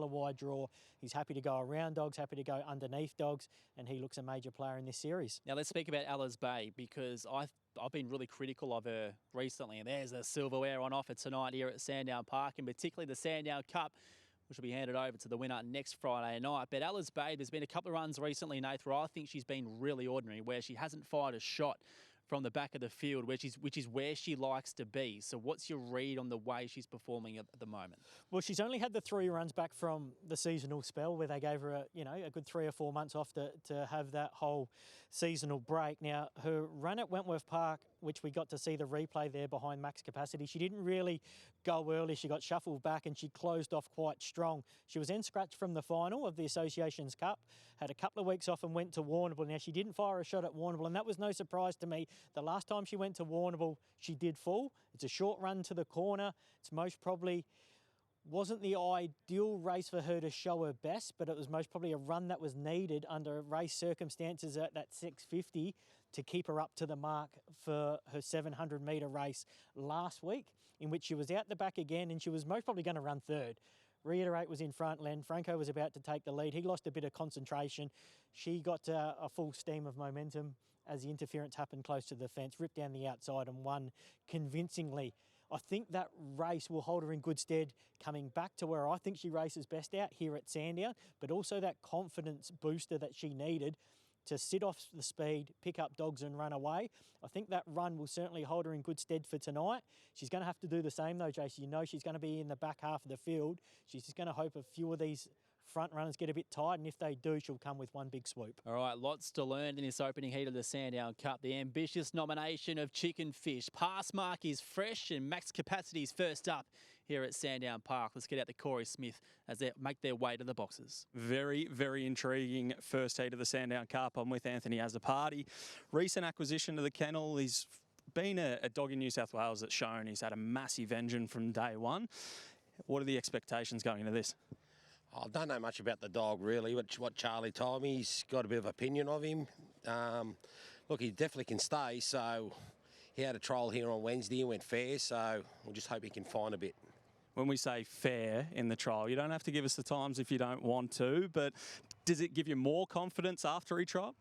A wide draw. He's happy to go around dogs, happy to go underneath dogs, and he looks a major player in this series. Now let's speak about Alice Bay, because I've been really critical of her recently, and there's the silverware on offer tonight here at Sandown Park, and particularly the Sandown Cup, which will be handed over to the winner next Friday night. But Alice Bay, there's been a couple of runs recently, Nath, where I think she's been really ordinary, where she hasn't fired a shot from the back of the field, which is where she likes to be. So what's your read on the way she's performing at the moment? Well, she's only had the 3 runs back from the seasonal spell, where they gave her a good 3 or 4 months off to have that whole seasonal break. Now, her run at Wentworth Park, which we got to see the replay there behind max capacity, she didn't really go early. She got shuffled back and she closed off quite strong. She was then scratched from the final of the Associations Cup, had a couple of weeks off and went to Warrnambool. Now, she didn't fire a shot at Warrnambool, and that was no surprise to me. The last time she went to Warrnambool, she did fall. It's a short run to the corner. It's most probably wasn't the ideal race for her to show her best, but it was most probably a run that was needed under race circumstances at that 650 to keep her up to the mark for her 700 metre race last week, in which she was out the back again and she was most probably going to run third. Reiterate was in front. Len Franco was about to take the lead. He lost a bit of concentration. She got a full steam of momentum as the interference happened close to the fence, ripped down the outside and won convincingly. I think that race will hold her in good stead coming back to where I think she races best out here at Sandown, but also that confidence booster that she needed to sit off the speed, pick up dogs and run away. I think that run will certainly hold her in good stead for tonight. She's going to have to do the same though, Jason. You know she's going to be in the back half of the field. She's just going to hope a few of these front runners get a bit tired, and if they do, she'll come with one big swoop. All right, lots to learn in this opening heat of the Sandown Cup. The ambitious nomination of Chicken Fish. Pass mark is fresh and max capacity is first up here at Sandown Park. Let's get out to Corey Smith as they make their way to the boxes. Very, very intriguing first heat of the Sandown Cup. I'm with Anthony Azzopardi. Recent acquisition to the kennel. He's been a dog in New South Wales that's shown he's had a massive engine from day one. What are the expectations going into this? I don't know much about the dog, really. What Charlie told me, he's got a bit of opinion of him. Look, he definitely can stay. So he had a trial here on Wednesday and went fair. So we'll just hope he can find a bit. When we say fair in the trial, you don't have to give us the times if you don't want to, but does it give you more confidence after he trial?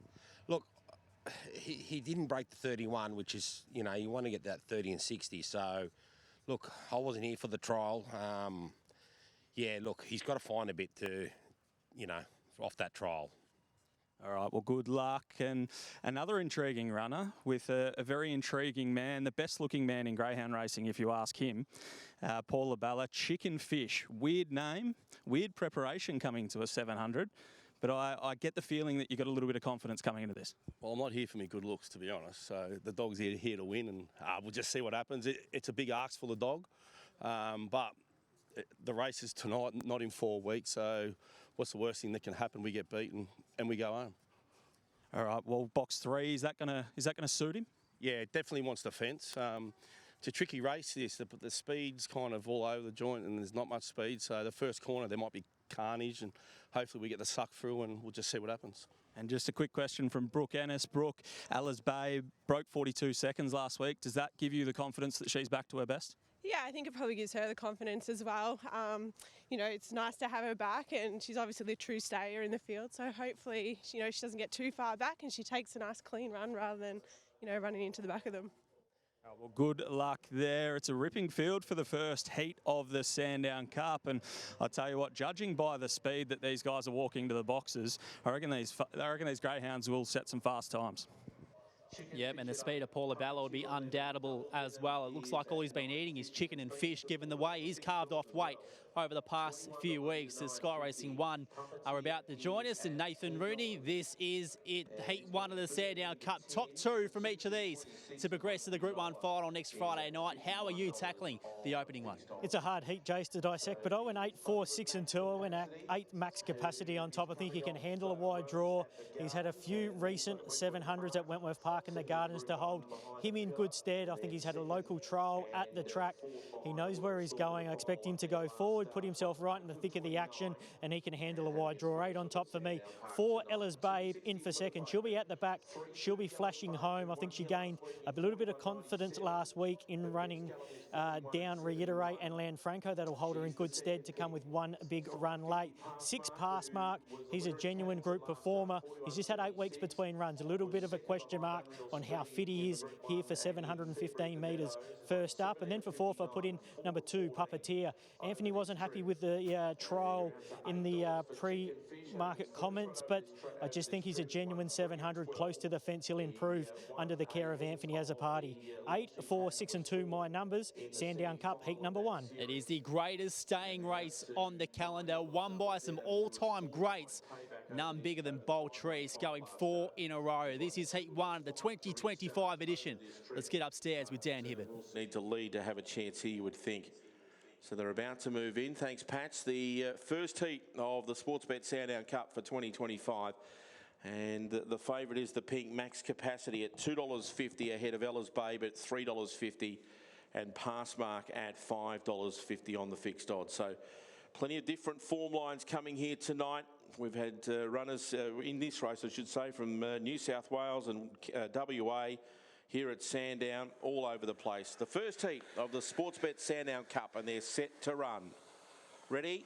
Look, he didn't break the 31, which is, you want to get that 30 and 60. So, look, I wasn't here for the trial. Yeah, look, he's got to find a bit to, off that trial. All right, well, good luck. And another intriguing runner with a very intriguing man, the best-looking man in greyhound racing, if you ask him, Paul Labella. Chicken Fish, weird name, weird preparation coming to a 700, but I get the feeling that you've got a little bit of confidence coming into this. Well, I'm not here for me good looks, to be honest. So the dog's here to win, and we'll just see what happens. It's a big ask for the dog, but the race is tonight, not in 4 weeks. So what's the worst thing that can happen? We get beaten and we go home. All right. Well, box 3, is that gonna suit him? Yeah, it definitely wants the fence. It's a tricky race. This the speed's kind of all over the joint, and there's not much speed. So the first corner there might be carnage, and hopefully we get the suck through, and we'll just see what happens. And just a quick question from Brooke Ennis. Brooke, Alice Bay broke 42 seconds last week. Does that give you the confidence that she's back to her best? Yeah, I think it probably gives her the confidence as well. It's nice to have her back, and she's obviously the true stayer in the field. So hopefully, she doesn't get too far back and she takes a nice clean run rather than, running into the back of them. Oh, well, good luck there. It's a ripping field for the first heat of the Sandown Cup, and I'll tell you what, judging by the speed that these guys are walking to the boxes, I reckon these greyhounds will set some fast times. Yep, and the speed of Paul Labella would be undoubtable as well. It looks like all he's been eating is chicken and fish, given the way he's carved off weight over the past few weeks. As Sky Racing 1 are about to join us, and Nathan Rooney, this is it, Heat 1 of the Sandown Cup. Top 2 from each of these to progress to the Group 1 final next Friday night. How are you tackling the opening one? It's a hard heat, Jace, to dissect, but I went 8, 4, 6 and 2. I went 8 max capacity on top. I think he can handle a wide draw. He's had a few recent 700s at Wentworth Park in the Gardens to hold him in good stead. I think he's had a local trial at the track. He knows where he's going. I expect him to go forward forward, put himself right in the thick of the action, and he can handle a wide draw. 8 on top for me. 4, Ella's Babe in for second. She'll be at the back. She'll be flashing home. I think she gained a little bit of confidence last week in running down Reiterate and Lanfranco. That'll hold her in good stead to come with one big run late. 6, Pass Mark. He's a genuine group performer. He's just had 8 weeks between runs. A little bit of a question mark on how fit he is here for 715 metres first up. And then for fourth, I put in number 2, Puppeteer. Anthony wasn't happy with the trial in the pre-market comments, but I just think he's a genuine 700, close to the fence. He'll improve under the care of Anthony Azzopardi. 8, 4, 6 and 2, my numbers. Sandown Cup, heat number 1. It is the greatest staying race on the calendar, won by some all-time greats. None bigger than Bold Trees, going 4 in a row. This is Heat 1, the 2025 edition. Let's get upstairs with Dan Hibbert. Need to lead to have a chance here, you would think. So they're about to move in. Thanks, Patch. The first heat of the Sportsbet Sandown Cup for 2025. And the favourite is the pink Max Capacity at $2.50 ahead of Ella's Babe at $3.50 and Passmark at $5.50 on the fixed odds. So plenty of different form lines coming here tonight. We've had runners in this race, I should say, from New South Wales and WA here at Sandown, all over the place. The first heat of the Sportsbet Sandown Cup, and they're set to run. Ready?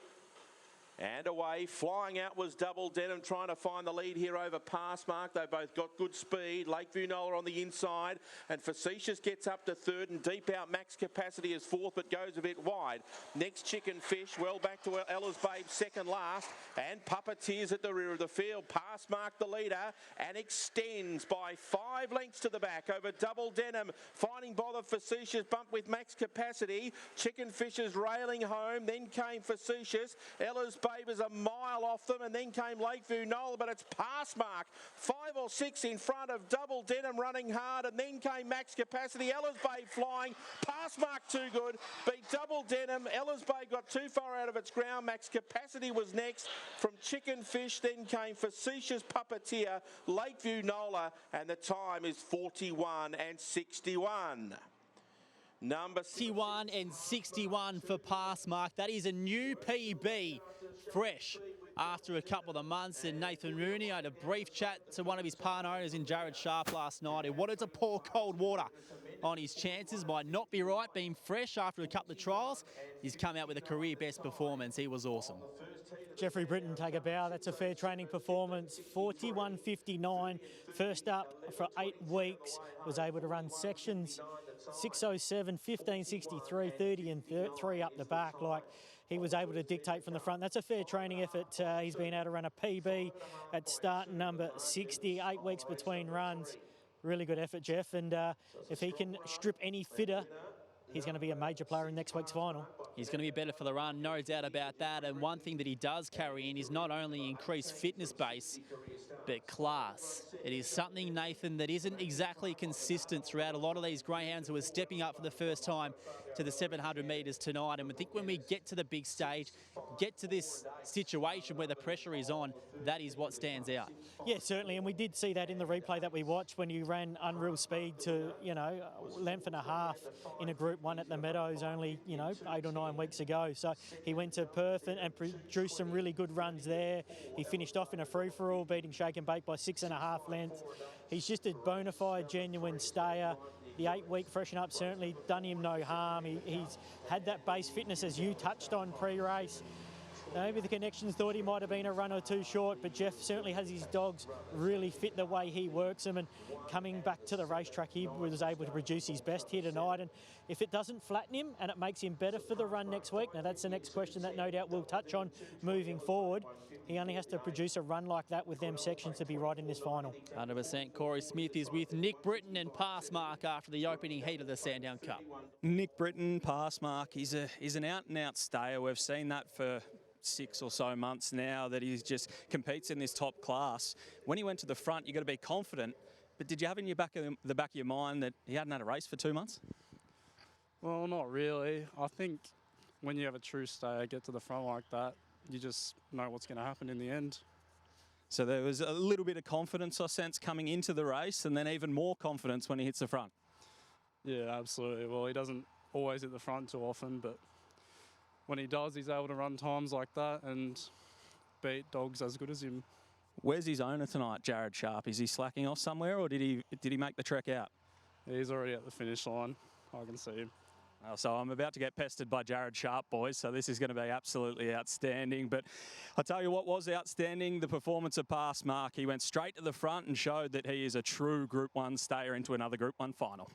And away, flying out was Double Denim, trying to find the lead here over Passmark. They both got good speed. Lakeview Nola on the inside, and Facetious gets up to third, and deep out Max Capacity is fourth, but goes a bit wide. Next, Chicken Fish, well back to Ella's Babe, second last, and Puppeteers at the rear of the field. Passmark the leader, and extends by 5 lengths to the back over Double Denim, finding Bother Facetious, bump with Max Capacity. Chicken Fish is railing home, then came Facetious. Ella's Babe is a mile off them, and then came Lakeview Nola, but it's Passmark 5 or 6 in front of Double Denim running hard, and then came Max Capacity. Ella's Babe flying, Passmark too good, beat Double Denim. Ella's Babe got too far out of its ground. Max Capacity was next from Chicken Fish, then came Facetious, Puppeteer, Lakeview Nola, and the time is 41 and 61. Number 61 and 61 for Passmark. That is a new PB, fresh after a couple of months. And Nathan Rooney, I had a brief chat to one of his partner owners in Jared Sharp last night, who wanted to pour cold water on his chances. Might not be right, being fresh after a couple of trials. He's come out with a career best performance. He was awesome. Jeffrey Britton, take a bow. That's a fair training performance. 41.59. First up for 8 weeks. Was able to run sections 6:07, 15:63, 30 and 3 up the back. Like, he was able to dictate from the front. That's a fair training effort. He's been able to run a PB at start number 60. 8 weeks between runs. Really good effort, Jeff. And if he can strip any fitter, he's going to be a major player in next week's final. He's going to be better for the run, no doubt about that. And one thing that he does carry in is not only increased fitness base, but class. It is something, Nathan, that isn't exactly consistent throughout a lot of these greyhounds who are stepping up for the first time to the 700 metres tonight. And I think when we get to the big stage, get to this situation where the pressure is on, that is what stands out. Yeah, certainly. And we did see that in the replay that we watched when you ran unreal speed to, length and a half in a Group 1 at the Meadows only, 8 or 9 weeks ago. So he went to Perth and produced some really good runs there. He finished off in a free-for-all, beating Shake and Bake by 6.5 lengths. He's just a bona fide, genuine stayer. The 8-week freshen up certainly done him no harm. He's had that base fitness, as you touched on pre-race. Maybe the connections thought he might have been a run or two short, but Jeff certainly has his dogs really fit the way he works them, and coming back to the racetrack, he was able to produce his best here tonight. And if it doesn't flatten him and it makes him better for the run next week, now that's the next question that no doubt we'll touch on moving forward. He only has to produce a run like that with them sections to be right in this final. 100%. Corey Smith is with Nick Britton and Passmark after the opening heat of the Sandown Cup. Nick Britton, Passmark, he's an out-and-out stayer. We've seen that for 6 or so months now, that he just competes in this top class. When he went to the front, you've got to be confident. But did you have in the back of your mind that he hadn't had a race for 2 months? Well, not really. I think when you have a true stayer get to the front like that, you just know what's going to happen in the end. So there was a little bit of confidence, I sense, coming into the race, and then even more confidence when he hits the front. Yeah, absolutely. Well, he doesn't always hit the front too often, but when he does, he's able to run times like that and beat dogs as good as him. Where's his owner tonight, Jared Sharp? Is he slacking off somewhere, or did he make the trek out? He's already at the finish line. I can see him. So I'm about to get pestered by Jared Sharp, boys, so this is going to be absolutely outstanding. But I'll tell you what was outstanding, the performance of Pass Mark. He went straight to the front and showed that he is a true Group 1 stayer into another Group 1 final.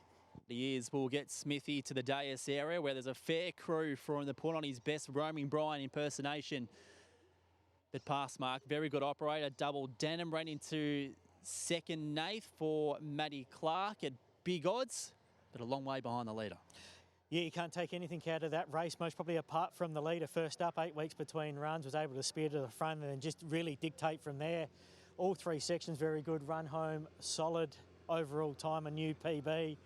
He is. We'll get Smithy to the dais area where there's a fair crew for him to put on his best roaming Brian impersonation. But Pass Mark, very good operator, double Denham, ran into second Nath for Matty Clark at big odds, but a long way behind the leader. Yeah, you can't take anything out of that race, most probably apart from the leader. First up, 8 weeks between runs, was able to spear to the front and then just really dictate from there. All 3 sections, very good. Run home, solid overall time, a new PB.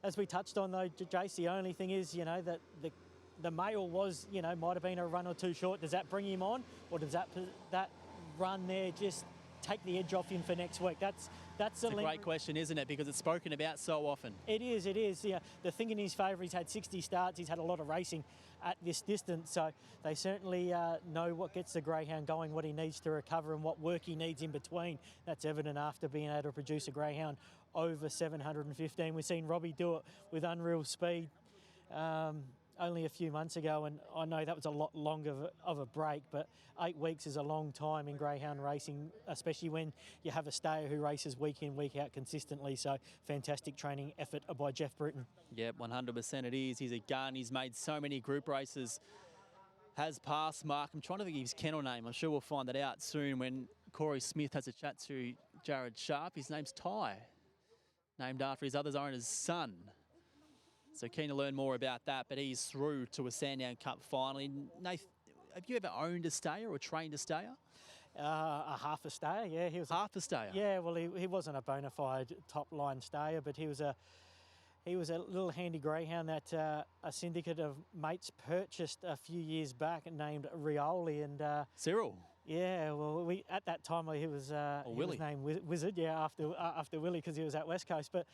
As we touched on though, Jace, the only thing is, you know, that the male was, you know, might have been a run or two short. Does that bring him on, or does that run there just take the edge off him for next week? That's a great question, isn't it? Because it's spoken about so often. It is. Yeah, the thing in his favour, he's had 60 starts. He's had a lot of racing at this distance, so they certainly know what gets the greyhound going, what he needs to recover, and what work he needs in between. That's evident after being able to produce a greyhound over 715. We've seen Robbie do it with unreal speed only a few months ago, and I know that was a lot longer of a break, but 8 weeks is a long time in greyhound racing, especially when you have a stayer who races week in, week out consistently. So fantastic training effort by Jeff Britton. Yep, 100% it is. He's a gun. He's made so many group races. Has Pass Mark. I'm trying to think of his kennel name. I'm sure we'll find that out soon when Corey Smith has a chat to Jared Sharp. His name's Ty, named after his other owner's son. So keen to learn more about that, but he's through to a Sandown Cup final. Nath, have you ever owned a stayer or trained a stayer? A half a stayer, yeah. He was half a stayer. Yeah, well, he wasn't a bona fide top line stayer, but he was a little handy greyhound that a syndicate of mates purchased a few years back, named Rioli and Cyril. Yeah, well, at that time he was named Wizard, yeah, after Willie, because he was at West Coast, but.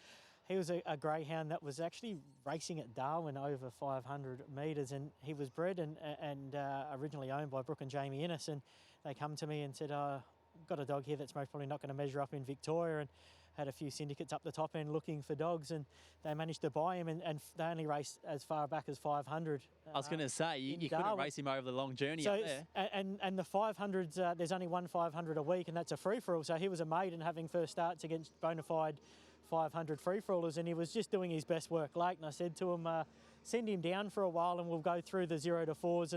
He was a greyhound that was actually racing at Darwin over 500 metres, and he was bred and originally owned by Brooke and Jamie Innes, and they come to me and said, I've got a dog here that's most probably not going to measure up in Victoria, and had a few syndicates up the top end looking for dogs, and they managed to buy him, and they only raced as far back as 500. I was going to say, you couldn't race him over the long journey up there. And the 500s, there's only one 500 a week, and that's a free-for-all, so he was a maiden having first starts against bona fide 500 free-for-allers, and he was just doing his best work late, and I said to him, send him down for a while and we'll go through the 0 to 4s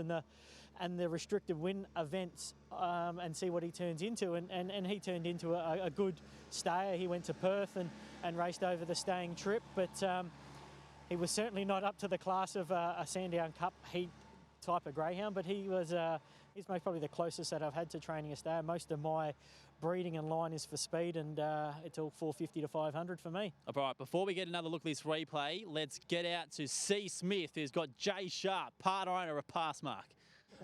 and the restricted win events and see what he turns into, and he turned into a good stayer. He went to Perth and raced over the staying trip, but he was certainly not up to the class of a Sandown Cup heat type of greyhound, but he's most probably the closest that I've had to training a stayer. Most of my breeding and line is for speed, and it's all 450 to 500 for me. All right, before we get another look at this replay, let's get out to C. Smith, who's got Jay Sharp, part owner of Pass Mark.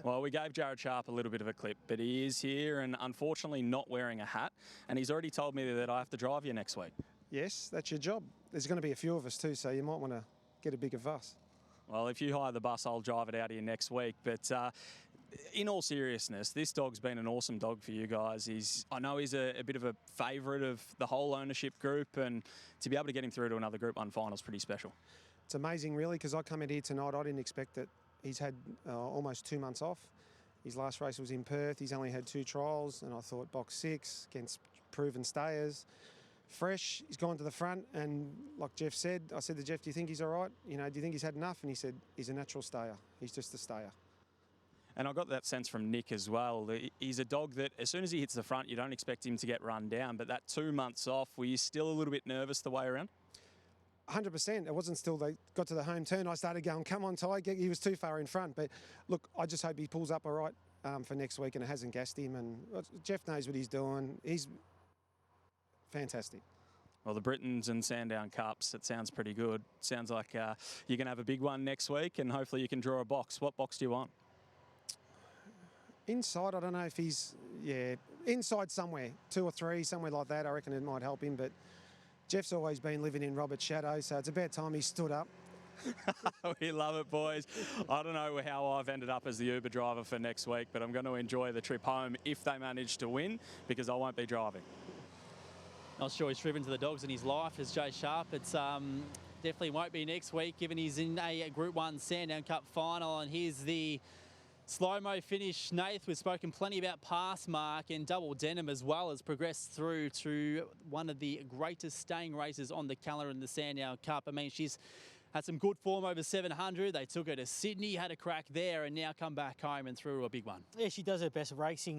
Well, we gave Jared Sharp a little bit of a clip, but he is here and unfortunately not wearing a hat, and he's already told me that I have to drive you next week. Yes, that's your job. There's going to be a few of us too, so you might want to get a bigger bus. Well, if you hire the bus, I'll drive it out of you next week, but in all seriousness, this dog's been an awesome dog for you guys. I know he's a bit of a favourite of the whole ownership group, and to be able to get him through to another Group 1 final is pretty special. It's amazing, really, because I come in here tonight, I didn't expect that. He's had almost 2 months off. His last race was in Perth. He's only had 2 trials, and I thought box 6 against proven stayers. Fresh, he's gone to the front, and like Jeff said, I said to Jeff, do you think he's all right? You know, do you think he's had enough? And he said, he's a natural stayer. He's just a stayer. And I got that sense from Nick as well. He's a dog that as soon as he hits the front, you don't expect him to get run down. But that 2 months off, were you still a little bit nervous the way around? 100%. It wasn't still they got to the home turn. I started going, come on, Ty. He was too far in front. But look, I just hope he pulls up all right for next week and it hasn't gassed him. And Jeff knows what he's doing. He's fantastic. Well, the Britons and Sandown Cups, it sounds pretty good. Sounds like you're going to have a big one next week, and hopefully you can draw a box. What box do you want? Inside, I don't know if he's, inside somewhere, 2 or 3, somewhere like that. I reckon it might help him, but Jeff's always been living in Robert's shadow, so it's about time he stood up. We love it, boys. I don't know how I've ended up as the Uber driver for next week, but I'm going to enjoy the trip home if they manage to win, because I won't be driving. Not sure he's driven to the dogs in his life as Jay Sharp. It's definitely won't be next week, given he's in a Group 1 Sandown Cup final. And here's the slow-mo finish. Nath, we've spoken plenty about Pass Mark, and Double Denim as well has progressed through to one of the greatest staying races on the calendar in the Sandown Cup. I mean, she's had some good form over 700. They took her to Sydney, had a crack there, and now come back home and threw her a big one. Yeah, she does her best racing